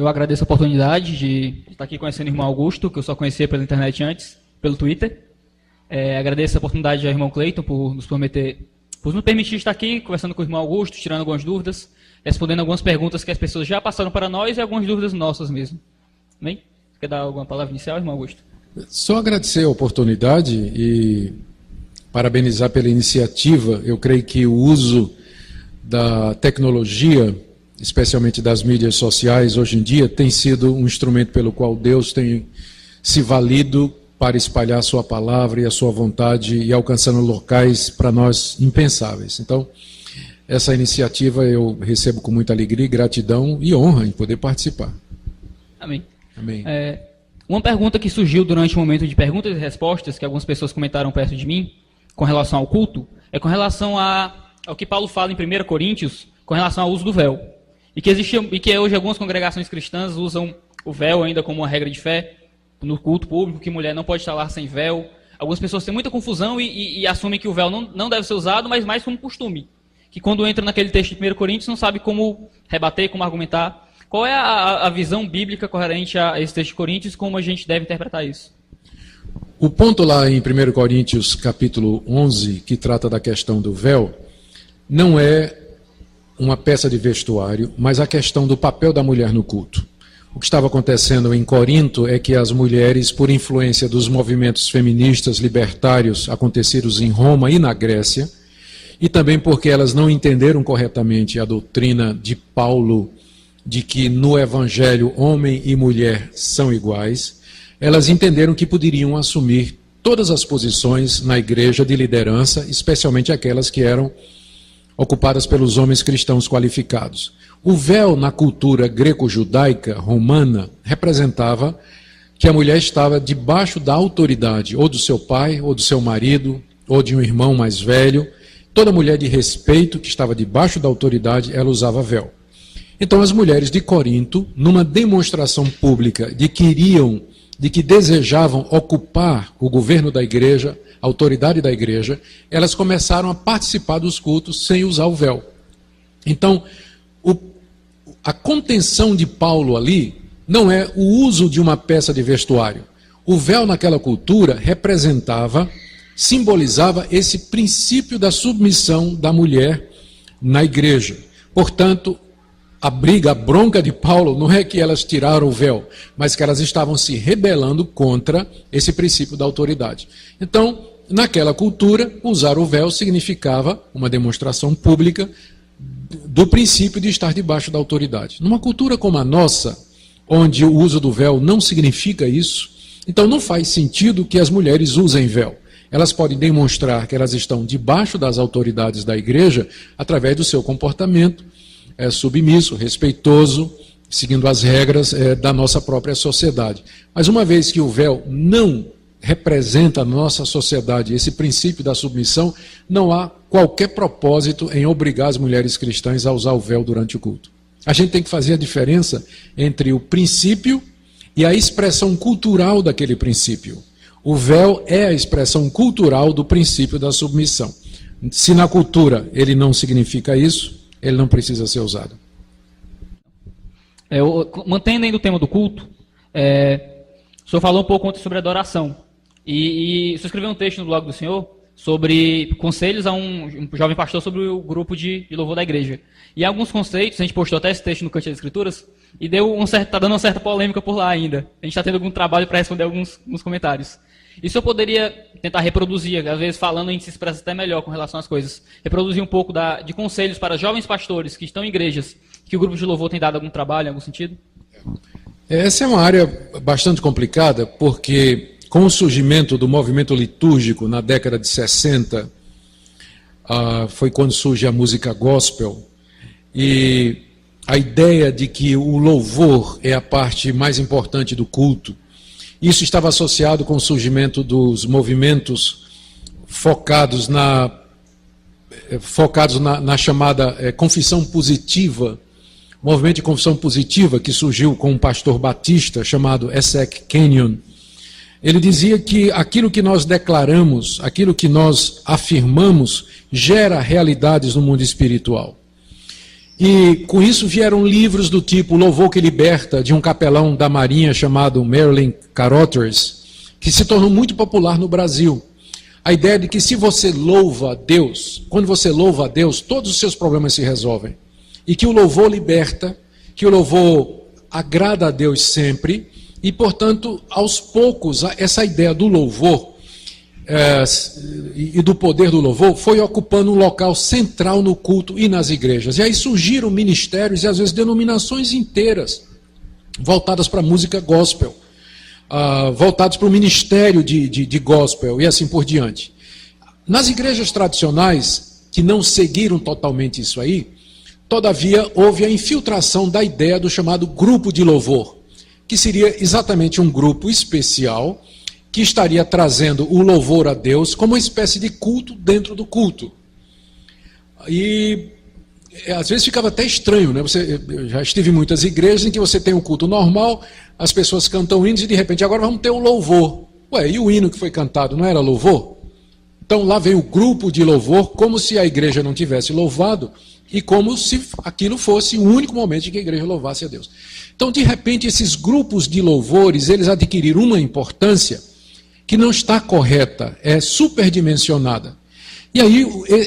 Eu agradeço a oportunidade de estar aqui conhecendo o irmão Augusto, que eu só conhecia pela internet antes, pelo Twitter. Agradeço a oportunidade ao irmão Cleiton por nos permitir estar aqui conversando com o irmão Augusto, tirando algumas dúvidas, respondendo algumas perguntas que as pessoas já passaram para nós e algumas dúvidas nossas mesmo. Amém? Quer dar alguma palavra inicial, irmão Augusto? Só agradecer a oportunidade e parabenizar pela iniciativa. Eu creio que o uso da tecnologia, especialmente das mídias sociais, hoje em dia, tem sido um instrumento pelo qual Deus tem se valido para espalhar a sua palavra e a sua vontade e alcançando locais para nós impensáveis. Então, essa iniciativa eu recebo com muita alegria, gratidão e honra em poder participar. Amém. Amém. Uma pergunta que surgiu durante o momento de perguntas e respostas, que algumas pessoas comentaram perto de mim, com relação ao culto, é com relação ao que Paulo fala em 1 Coríntios, com relação ao uso do véu. E que hoje algumas congregações cristãs usam o véu ainda como uma regra de fé no culto público, que mulher não pode estar lá sem véu. Algumas pessoas têm muita confusão e assumem que o véu não deve ser usado, mas mais como costume. Que quando entra naquele texto de 1 Coríntios não sabe como rebater, como argumentar. Qual é a visão bíblica coerente a esse texto de Coríntios, como a gente deve interpretar isso? O ponto lá em 1 Coríntios capítulo 11, que trata da questão do véu, não é uma peça de vestuário, mas a questão do papel da mulher no culto. O que estava acontecendo em Corinto é que as mulheres, por influência dos movimentos feministas libertários acontecidos em Roma e na Grécia, e também porque elas não entenderam corretamente a doutrina de Paulo de que no Evangelho homem e mulher são iguais, elas entenderam que poderiam assumir todas as posições na igreja de liderança, especialmente aquelas que eram ocupadas pelos homens cristãos qualificados. O véu na cultura greco-judaica romana representava que a mulher estava debaixo da autoridade ou do seu pai, ou do seu marido, ou de um irmão mais velho. Toda mulher de respeito que estava debaixo da autoridade, ela usava véu. Então as mulheres de Corinto, numa demonstração pública de que desejavam ocupar o governo da igreja, a autoridade da igreja, elas começaram a participar dos cultos sem usar o véu. Então, a contenção de Paulo ali não é o uso de uma peça de vestuário. O véu naquela cultura simbolizava esse princípio da submissão da mulher na igreja. Portanto, a bronca de Paulo não é que elas tiraram o véu, mas que elas estavam se rebelando contra esse princípio da autoridade. Então, naquela cultura, usar o véu significava uma demonstração pública do princípio de estar debaixo da autoridade. Numa cultura como a nossa, onde o uso do véu não significa isso, então não faz sentido que as mulheres usem véu. Elas podem demonstrar que elas estão debaixo das autoridades da igreja através do seu comportamento submisso, respeitoso, seguindo as regras da nossa própria sociedade. Mas uma vez que o véu não representa na nossa sociedade esse princípio da submissão, não há qualquer propósito em obrigar as mulheres cristãs a usar o véu durante o culto. A gente tem que fazer a diferença entre o princípio e a expressão cultural daquele princípio. O véu é a expressão cultural do princípio da submissão. Se na cultura ele não significa isso, ele não precisa ser usado. Mantendo ainda o tema do culto, o senhor falou um pouco ontem sobre adoração. E o senhor escreveu um texto no blog do senhor sobre conselhos a um jovem pastor sobre o grupo de louvor da igreja. E alguns conceitos, a gente postou até esse texto no Canto das Escrituras, e está dando uma certa polêmica por lá ainda. A gente está tendo algum trabalho para responder alguns comentários. E o senhor poderia tentar reproduzir, às vezes falando a gente se expressa até melhor com relação às coisas, reproduzir um pouco de conselhos para jovens pastores que estão em igrejas, que o grupo de louvor tem dado algum trabalho, em algum sentido? Essa é uma área bastante complicada, porque com o surgimento do movimento litúrgico na década de 60, foi quando surge a música gospel, e a ideia de que o louvor é a parte mais importante do culto. Isso estava associado com o surgimento dos movimentos focados na chamada confissão positiva, movimento de confissão positiva que surgiu com um pastor batista chamado Essek Kenyon. Ele dizia que aquilo que nós declaramos, aquilo que nós afirmamos, gera realidades no mundo espiritual. E com isso vieram livros do tipo Louvor que Liberta, de um capelão da Marinha chamado Marilyn Carothers, que se tornou muito popular no Brasil. A ideia de que se você louva a Deus, quando você louva a Deus, todos os seus problemas se resolvem. E que o louvor liberta, que o louvor agrada a Deus sempre, e portanto, aos poucos, essa ideia do louvor e do poder do louvor foi ocupando um local central no culto e nas igrejas. E aí surgiram ministérios e às vezes denominações inteiras voltadas para a música gospel, voltados para o ministério de gospel e assim por diante. Nas igrejas tradicionais, que não seguiram totalmente isso aí, todavia houve a infiltração da ideia do chamado grupo de louvor, que seria exatamente um grupo especial que estaria trazendo o louvor a Deus como uma espécie de culto dentro do culto. E às vezes ficava até estranho, né? Eu já estive em muitas igrejas em que você tem um culto normal, as pessoas cantam hinos e de repente agora vamos ter um louvor. Ué, e o hino que foi cantado não era louvor? Então lá vem o grupo de louvor, como se a igreja não tivesse louvado e como se aquilo fosse o único momento em que a igreja louvasse a Deus. Então, de repente, esses grupos de louvores, eles adquiriram uma importância que não está correta, é superdimensionada. E aí,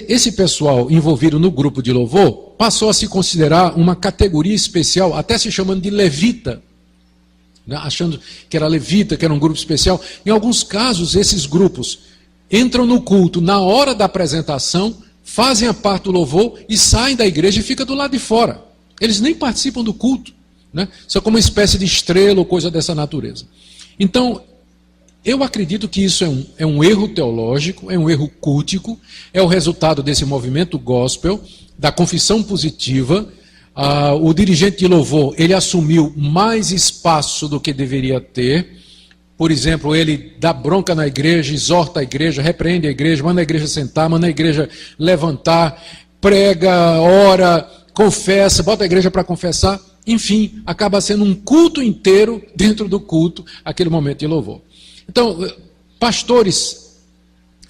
esse pessoal envolvido no grupo de louvor passou a se considerar uma categoria especial, até se chamando de levita, né? Achando que era levita, que era um grupo especial. Em alguns casos, esses grupos entram no culto na hora da apresentação, fazem a parte do louvor e saem da igreja e ficam do lado de fora. Eles nem participam do culto, né? São como uma espécie de estrela ou coisa dessa natureza. Então, eu acredito que isso é um erro teológico, é um erro cultico, é o resultado desse movimento gospel, da confissão positiva. O dirigente de louvor, ele assumiu mais espaço do que deveria ter. Por exemplo, ele dá bronca na igreja, exorta a igreja, repreende a igreja, manda a igreja sentar, manda a igreja levantar, prega, ora, confessa, bota a igreja para confessar. Enfim, acaba sendo um culto inteiro dentro do culto, aquele momento de louvor. Então, pastores,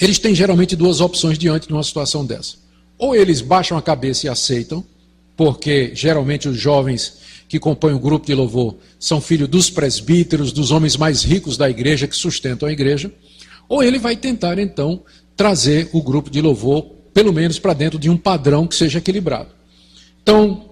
eles têm geralmente duas opções diante de uma situação dessa. Ou eles baixam a cabeça e aceitam, porque geralmente os jovens que compõem o grupo de louvor são filhos dos presbíteros, dos homens mais ricos da igreja que sustentam a igreja, ou ele vai tentar então trazer o grupo de louvor, pelo menos para dentro de um padrão que seja equilibrado. Então,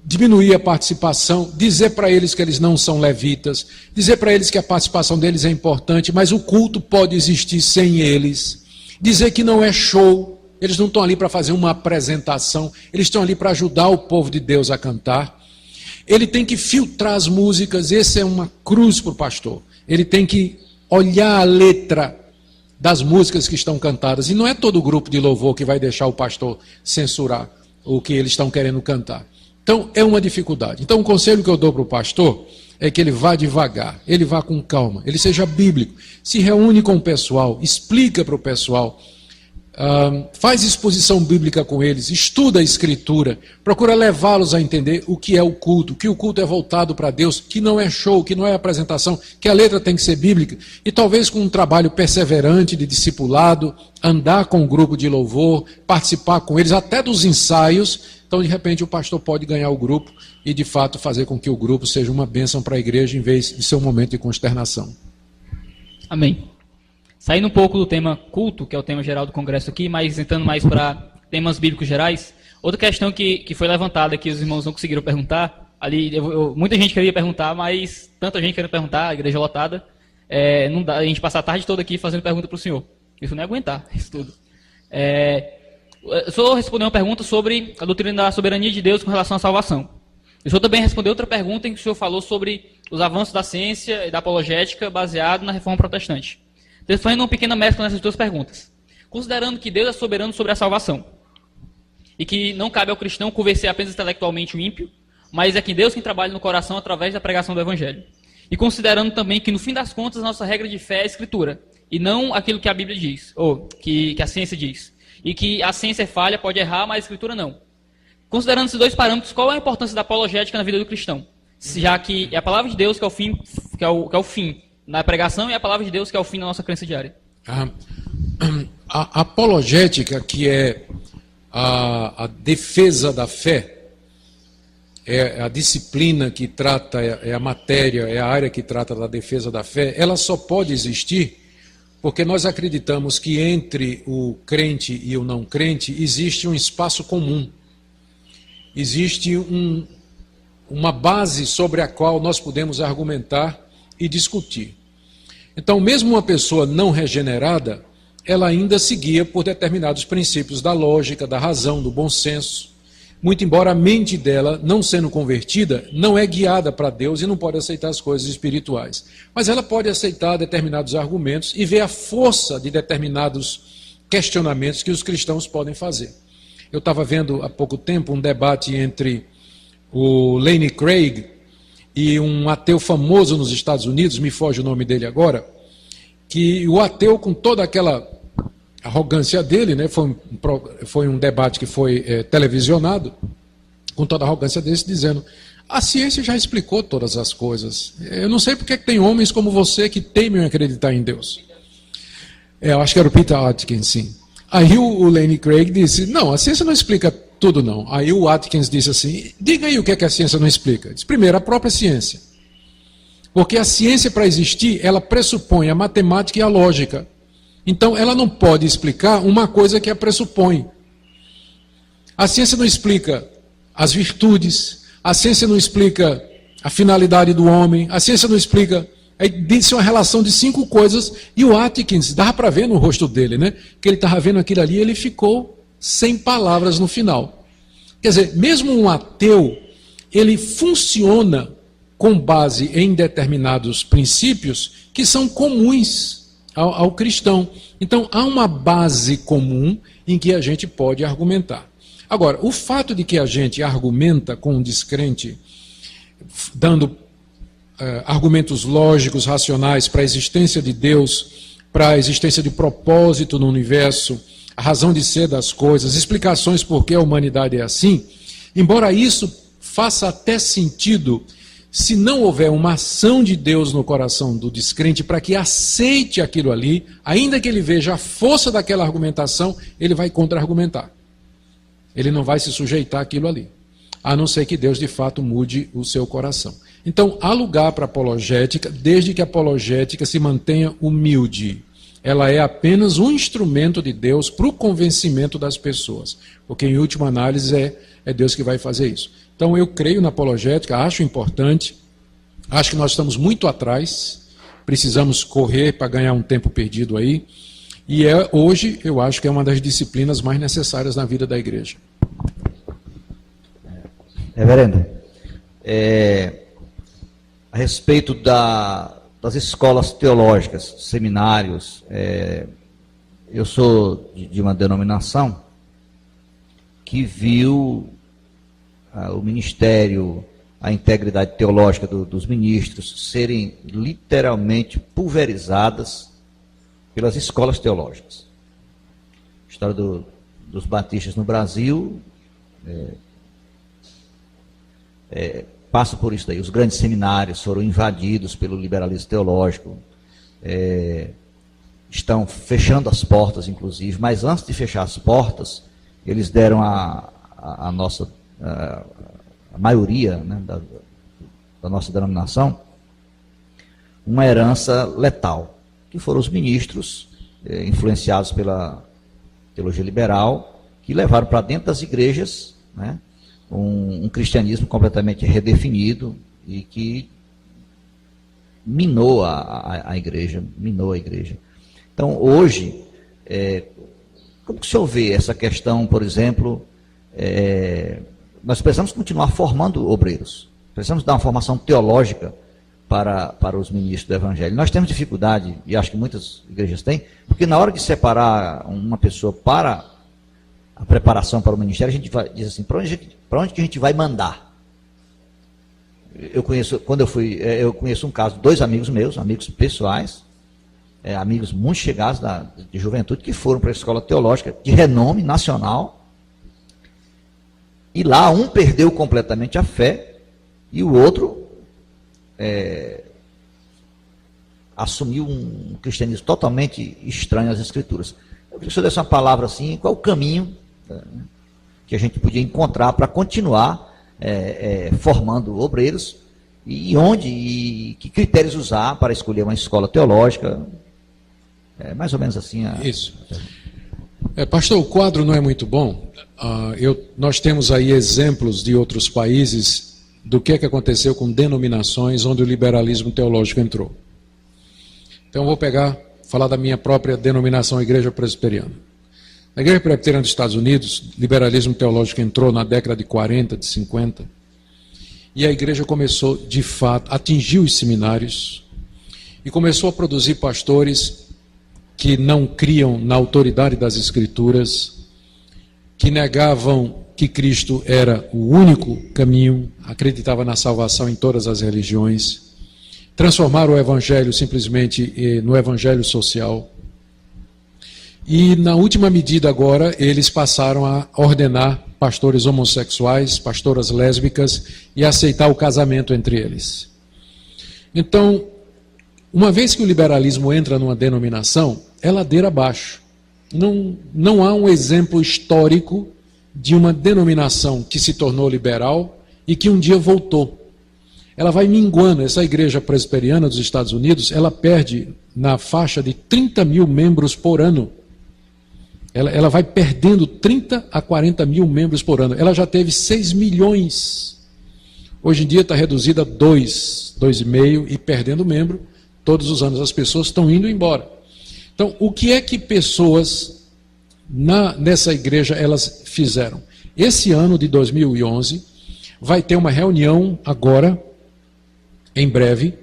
diminuir a participação, dizer para eles que eles não são levitas, dizer para eles que a participação deles é importante, mas o culto pode existir sem eles, dizer que não é show, eles não estão ali para fazer uma apresentação, eles estão ali para ajudar o povo de Deus a cantar. Ele tem que filtrar as músicas, esse é uma cruz para o pastor. Ele tem que olhar a letra das músicas que estão cantadas, e não é todo grupo de louvor que vai deixar o pastor censurar o que eles estão querendo cantar. Então, é uma dificuldade. Então, o conselho que eu dou para o pastor é que ele vá devagar, ele vá com calma, ele seja bíblico, se reúne com o pessoal, explica para o pessoal, faz exposição bíblica com eles, estuda a Escritura, procura levá-los a entender o que é o culto, que o culto é voltado para Deus, que não é show, que não é apresentação, que a letra tem que ser bíblica, e talvez com um trabalho perseverante de discipulado, andar com um grupo de louvor, participar com eles, até dos ensaios. Então, de repente, o pastor pode ganhar o grupo e, de fato, fazer com que o grupo seja uma bênção para a igreja, em vez de ser um momento de consternação. Amém. Saindo um pouco do tema culto, que é o tema geral do congresso aqui, mas entrando mais para temas bíblicos gerais, outra questão que foi levantada, que os irmãos não conseguiram perguntar, ali muita gente queria perguntar, mas tanta gente querendo perguntar, a igreja lotada, não dá a gente passar a tarde toda aqui fazendo pergunta para o senhor. Isso não é aguentar, isso tudo. Eu só responder uma pergunta sobre a doutrina da soberania de Deus com relação à salvação. O senhor também respondeu outra pergunta em que o senhor falou sobre os avanços da ciência e da apologética baseado na reforma protestante. Então, fazendo uma pequena mescla nessas duas perguntas. Considerando que Deus é soberano sobre a salvação e que não cabe ao cristão convencer apenas intelectualmente o ímpio, mas é que Deus quem trabalha no coração através da pregação do Evangelho. E considerando também que, no fim das contas, a nossa regra de fé é a Escritura, e não aquilo que a Bíblia diz, ou que a ciência diz. E que a ciência é falha, pode errar, mas a Escritura não. Considerando esses dois parâmetros, qual é a importância da apologética na vida do cristão? Já que é a palavra de Deus que é o fim, que é o fim na pregação, e a palavra de Deus que é o fim da nossa crença diária. A apologética, que é a defesa da fé, é a disciplina que trata, é a matéria, é a área que trata da defesa da fé, ela só pode existir porque nós acreditamos que entre o crente e o não crente existe um espaço comum, existe uma base sobre a qual nós podemos argumentar e discutir. Então, mesmo uma pessoa não regenerada, ela ainda seguia por determinados princípios da lógica, da razão, do bom senso. Muito embora a mente dela, não sendo convertida, não é guiada para Deus e não pode aceitar as coisas espirituais. Mas ela pode aceitar determinados argumentos e ver a força de determinados questionamentos que os cristãos podem fazer. Eu estava vendo há pouco tempo um debate entre o Lenny Craig e um ateu famoso nos Estados Unidos, me foge o nome dele agora, que o ateu, com toda aquela arrogância dele, né, foi um debate que foi televisionado, com toda a arrogância dele, dizendo: a ciência já explicou todas as coisas, eu não sei porque tem homens como você que temem acreditar em Deus. Eu acho que era o Peter Atkins, sim. Aí o Lenny Craig disse: não, a ciência não explica tudo não. Aí o Atkins disse assim: diga aí o que é que a ciência não explica. Diz: primeiro, a própria ciência. Porque a ciência, para existir, ela pressupõe a matemática e a lógica. Então, ela não pode explicar uma coisa que a pressupõe. A ciência não explica as virtudes, a ciência não explica a finalidade do homem, a ciência não explica... Aí disse uma relação de 5 coisas, e o Atkins, dava para ver no rosto dele, né? Que ele estava vendo aquilo ali, e ele ficou sem palavras no final. Quer dizer, mesmo um ateu, ele funciona com base em determinados princípios que são comuns ao cristão. Então, há uma base comum em que a gente pode argumentar. Agora, o fato de que a gente argumenta com um descrente, dando argumentos lógicos, racionais para a existência de Deus, para a existência de propósito no universo, a razão de ser das coisas, explicações por que a humanidade é assim, embora isso faça até sentido, se não houver uma ação de Deus no coração do descrente para que aceite aquilo ali, ainda que ele veja a força daquela argumentação, ele vai contra-argumentar. Ele não vai se sujeitar àquilo ali, a não ser que Deus de fato mude o seu coração. Então, há lugar para apologética, desde que a apologética se mantenha humilde. Ela é apenas um instrumento de Deus para o convencimento das pessoas, porque em última análise é Deus que vai fazer isso. Então eu creio na apologética, acho importante, acho que nós estamos muito atrás, precisamos correr para ganhar um tempo perdido aí, e hoje eu acho que é uma das disciplinas mais necessárias na vida da igreja. Reverendo, a respeito das escolas teológicas, seminários, eu sou de uma denominação que viu o ministério, a integridade teológica dos ministros serem literalmente pulverizadas pelas escolas teológicas. A história dos batistas no Brasil passa por isso daí. Os grandes seminários foram invadidos pelo liberalismo teológico, estão fechando as portas, inclusive, mas antes de fechar as portas, eles deram a nossa... a maioria, né, da nossa denominação, uma herança letal, que foram os ministros influenciados pela teologia liberal, que levaram para dentro das igrejas, né, um cristianismo completamente redefinido e que minou a igreja, Então, hoje, como que o senhor vê essa questão, por exemplo, nós precisamos continuar formando obreiros, precisamos dar uma formação teológica para os ministros do Evangelho. Nós temos dificuldade, e acho que muitas igrejas têm, porque na hora de separar uma pessoa para a preparação para o ministério, a gente diz assim: para onde que a gente vai mandar? Eu conheço um caso de 2 amigos meus, amigos pessoais, amigos muito chegados de juventude, que foram para a escola teológica de renome nacional. E lá um perdeu completamente a fé e o outro assumiu um cristianismo totalmente estranho às Escrituras. Eu queria que o senhor desse uma palavra assim, qual o caminho que a gente podia encontrar para continuar formando obreiros, e onde e que critérios usar para escolher uma escola teológica. É mais ou menos assim. Isso. Pastor, o quadro não é muito bom. Nós temos aí exemplos de outros países do que aconteceu com denominações onde o liberalismo teológico entrou. Então eu vou falar da minha própria denominação, Igreja Presbiteriana. Na Igreja Presbiteriana dos Estados Unidos, liberalismo teológico entrou na década de 40, de 50, e a igreja começou, de fato, atingiu os seminários e começou a produzir pastores que não criam na autoridade das Escrituras, que negavam que Cristo era o único caminho, acreditava na salvação em todas as religiões, transformaram o evangelho simplesmente no evangelho social. E na última medida agora, eles passaram a ordenar pastores homossexuais, pastoras lésbicas e aceitar o casamento entre eles. Então, uma vez que o liberalismo entra numa denominação, é ladeira abaixo. Não há um exemplo histórico de uma denominação que se tornou liberal e que um dia voltou. Ela vai minguando. Essa igreja presbiteriana dos Estados Unidos, ela perde na faixa de 30 mil membros por ano. Ela vai perdendo 30 a 40 mil membros por ano. Ela já teve 6 milhões. Hoje em dia está reduzida a 2,5 e perdendo membro. Todos os anos as pessoas estão indo embora. Então, o que é que pessoas nessa igreja elas fizeram? Esse ano de 2011 vai ter uma reunião agora, em breve.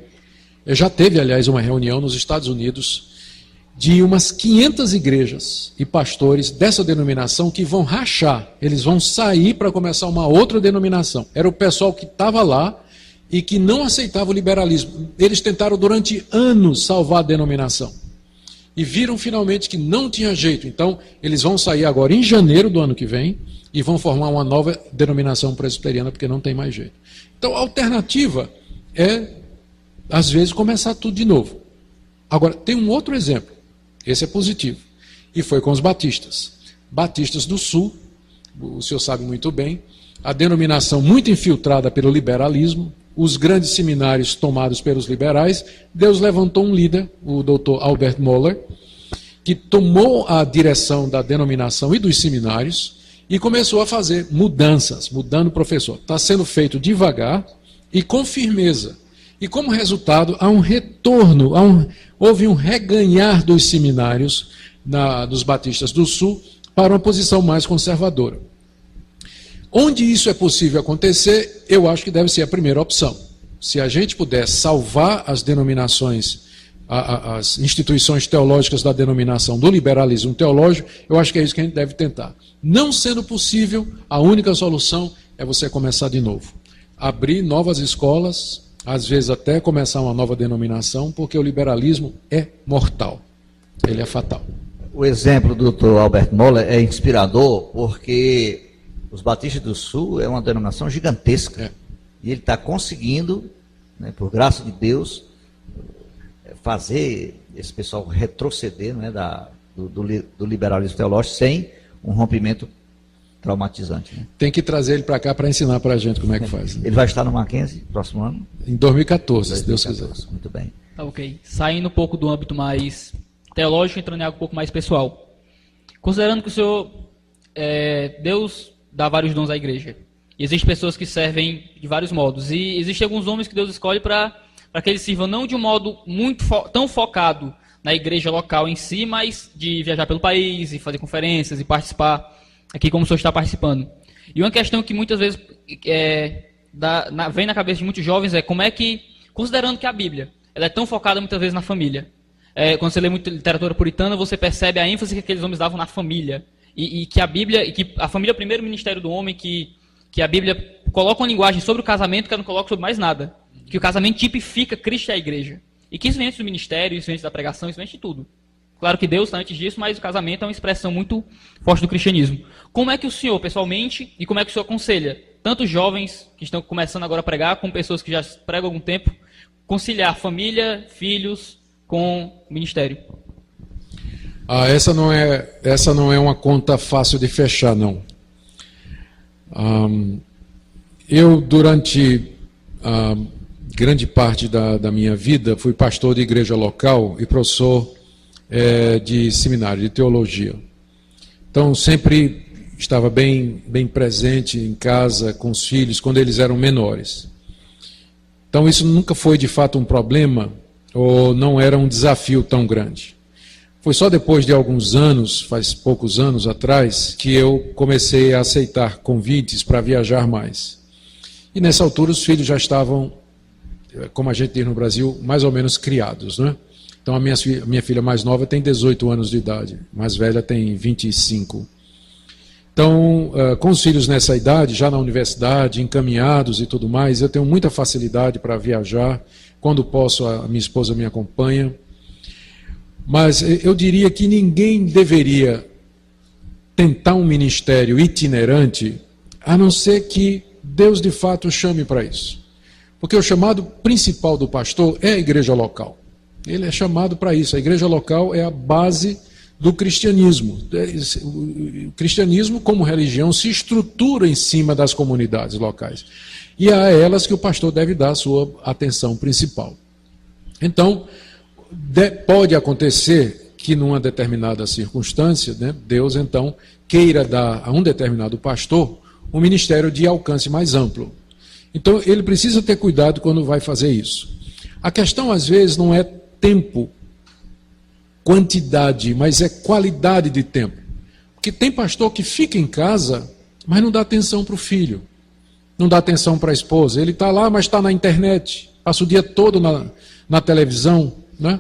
Já teve, aliás, uma reunião nos Estados Unidos de umas 500 igrejas e pastores dessa denominação que vão rachar. Eles vão sair para começar uma outra denominação. Era o pessoal que estava lá e que não aceitava o liberalismo. Eles tentaram durante anos salvar a denominação. E viram finalmente que não tinha jeito. Então, eles vão sair agora em janeiro do ano que vem e vão formar uma nova denominação presbiteriana, porque não tem mais jeito. Então, a alternativa é, às vezes, começar tudo de novo. Agora, tem um outro exemplo. Esse é positivo. E foi com os batistas. Batistas do Sul, o senhor sabe muito bem, a denominação muito infiltrada pelo liberalismo, os grandes seminários tomados pelos liberais. Deus levantou um líder, o Dr. Albert Mohler, que tomou a direção da denominação e dos seminários e começou a fazer mudanças, mudando o professor. Está sendo feito devagar e com firmeza. E como resultado, há um retorno, houve um reganhar dos seminários dos batistas do Sul para uma posição mais conservadora. Onde isso é possível acontecer, eu acho que deve ser a primeira opção. Se a gente puder salvar as denominações, as instituições teológicas da denominação do liberalismo teológico, eu acho que é isso que a gente deve tentar. Não sendo possível, a única solução é você começar de novo. Abrir novas escolas, às vezes até começar uma nova denominação, porque o liberalismo é mortal. Ele é fatal. O exemplo do Dr. Albert Mohler é inspirador, porque os Batistas do Sul é uma denominação gigantesca. E ele está conseguindo, né, por graça de Deus, fazer esse pessoal retroceder, né, do liberalismo teológico sem um rompimento traumatizante. Né? Tem que trazer ele para cá para ensinar para a gente como é que faz. Né? Ele vai estar no Mackenzie próximo ano? Em 2014, se Deus quiser. Muito bem. Tá, ok. Saindo um pouco do âmbito mais teológico, entrando em algo um pouco mais pessoal. Considerando que o senhor, Deus dá vários dons à igreja. E existem pessoas que servem de vários modos. E existem alguns homens que Deus escolhe para que eles sirvam não de um modo tão focado na igreja local em si, mas de viajar pelo país e fazer conferências e participar aqui como o senhor está participando. E uma questão que muitas vezes vem na cabeça de muitos jovens é como é que, considerando que a Bíblia ela é tão focada muitas vezes na família, quando você lê muita literatura puritana, você percebe a ênfase que aqueles homens davam na família. E que a Bíblia, e que a família é o primeiro ministério do homem, que a Bíblia coloca uma linguagem sobre o casamento que ela não coloca sobre mais nada. Que o casamento tipifica Cristo e a igreja. E que isso vem antes do ministério, isso vem antes da pregação, isso vem antes de tudo. Claro que Deus está antes disso, mas o casamento é uma expressão muito forte do cristianismo. Como é que o senhor, pessoalmente, e como é que o senhor aconselha tanto jovens que estão começando agora a pregar, como pessoas que já pregam há algum tempo, conciliar família, filhos com o ministério? Essa não é uma conta fácil de fechar, não. Eu, durante a grande parte da minha vida, fui pastor de igreja local e professor de seminário, de teologia. Então, sempre estava bem presente em casa com os filhos, quando eles eram menores. Então, isso nunca foi, de fato, um problema, ou não era um desafio tão grande. Foi só depois de alguns anos, faz poucos anos atrás, que eu comecei a aceitar convites para viajar mais. E nessa altura os filhos já estavam, como a gente diz no Brasil, mais ou menos criados, né? Então a minha filha mais nova tem 18 anos de idade, mais velha tem 25. Então, com os filhos nessa idade, já na universidade, encaminhados e tudo mais, eu tenho muita facilidade para viajar. Quando posso, a minha esposa me acompanha. Mas eu diria que ninguém deveria tentar um ministério itinerante, a não ser que Deus de fato chame para isso. Porque o chamado principal do pastor é a igreja local. Ele é chamado para isso. A igreja local é a base do cristianismo. O cristianismo, como religião, se estrutura em cima das comunidades locais. E é a elas que o pastor deve dar a sua atenção principal. Então, pode acontecer que numa determinada circunstância, né, Deus então queira dar a um determinado pastor um ministério de alcance mais amplo. Então ele precisa ter cuidado quando vai fazer isso. A questão às vezes não é tempo, quantidade, mas é qualidade de tempo. Porque tem pastor que fica em casa, mas não dá atenção para o filho, não dá atenção para a esposa. Ele está lá, mas está na internet, passa o dia todo na televisão, né?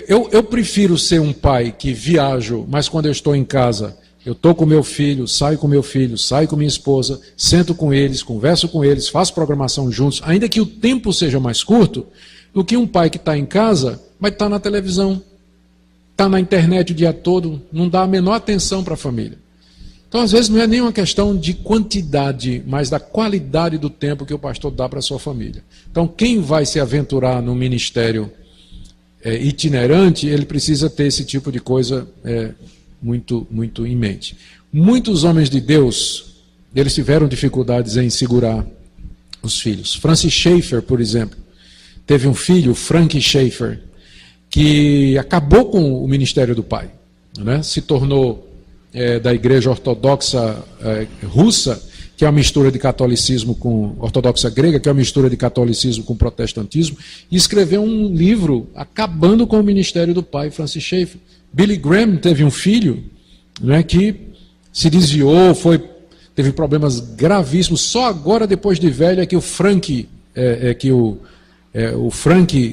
Eu prefiro ser um pai que viajo, mas quando eu estou em casa, eu estou com meu filho, saio com meu filho, saio com minha esposa, sento com eles, converso com eles, faço programação juntos, ainda que o tempo seja mais curto, do que um pai que está em casa, mas está na televisão, está na internet o dia todo, não dá a menor atenção para a família. Então, às vezes, não é nem uma questão de quantidade, mas da qualidade do tempo que o pastor dá para a sua família. Então, quem vai se aventurar no ministério itinerante, ele precisa ter esse tipo de coisa muito em mente. Muitos homens de Deus, eles tiveram dificuldades em segurar os filhos. Francis Schaeffer, por exemplo, teve um filho, Frank Schaeffer, que acabou com o ministério do pai, né? Se tornou da igreja ortodoxa russa, que é uma mistura de catolicismo com ortodoxa grega, que é uma mistura de catolicismo com protestantismo, e escreveu um livro acabando com o ministério do pai, Francis Schaeffer. Billy Graham teve um filho, né, que se desviou, teve problemas gravíssimos. Só agora, depois de velho, é que o Frank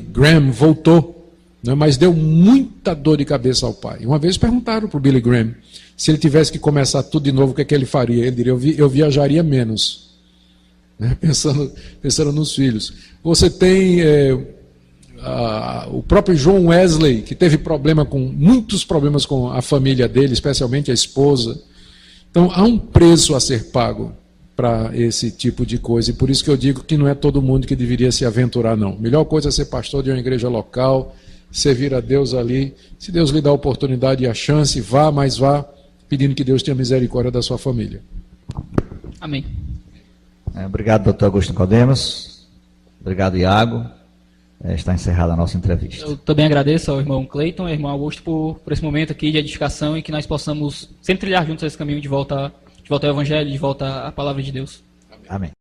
Graham voltou, né, mas deu muita dor de cabeça ao pai. Uma vez perguntaram para o Billy Graham se ele tivesse que começar tudo de novo, o que é que ele faria? Ele diria, eu viajaria menos, né, pensando nos filhos. Você tem o próprio John Wesley, que teve muitos problemas com a família dele, especialmente a esposa. Então, há um preço a ser pago para esse tipo de coisa, e por isso que eu digo que não é todo mundo que deveria se aventurar, não. A melhor coisa é ser pastor de uma igreja local, servir a Deus ali. Se Deus lhe dá a oportunidade e a chance, vá, pedindo que Deus tenha misericórdia da sua família. Amém. Obrigado, doutor Augusto Nicodemus. Obrigado, Iago. Está encerrada a nossa entrevista. Eu também agradeço ao irmão Cleiton e ao irmão Augusto por esse momento aqui de edificação e que nós possamos sempre trilhar juntos esse caminho de volta ao Evangelho, de volta à Palavra de Deus. Amém.